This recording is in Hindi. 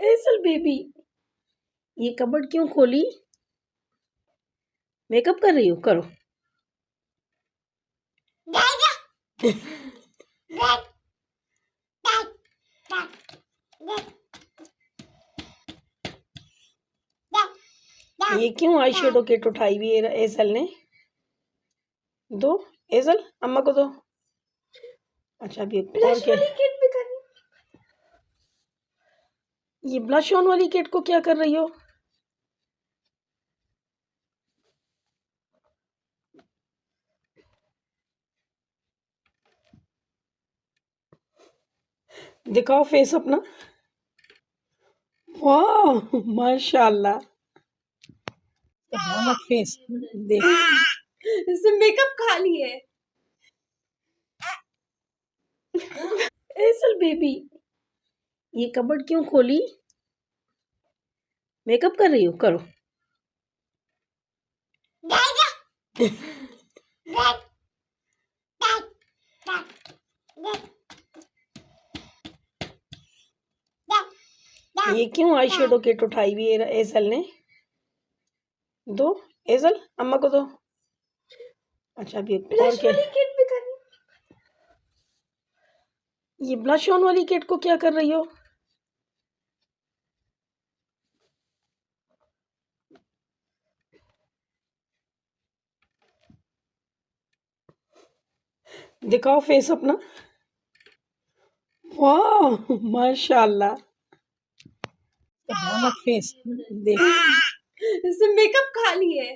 एसल बेबी, ये कबर्ड क्यों खोली? मेकअप कर रही हो? करो। ये क्यों आई शेडो किट उठाई हुई है एसल ने? दो। एसल, अम्मा को दो। अच्छा, अभी और क्या? किट भी करनी। ये ब्लश ऑन वाली किट को क्या कर रही हो? दिखाओ फेस अपना। वाह, माशाल्लाह। भयानक फेस। देख, इसने मेकअप खा लिए। एसल बेबी, ये कबर्ड क्यों खोली? मेकअप कर रही हो? करो। ये क्यों आई शेडो किट उठाई हुई है एसल ने? दो। एसल, अम्मा को दो। अच्छा, अभी और क्या? किट भी करनी। ये ब्लश ऑन वाली किट को क्या कर रही हो? दिखाओ फेस अपना। वाह, माशाल्लाह। भयानक फेस। देख, इसने मेकअप खा लिए।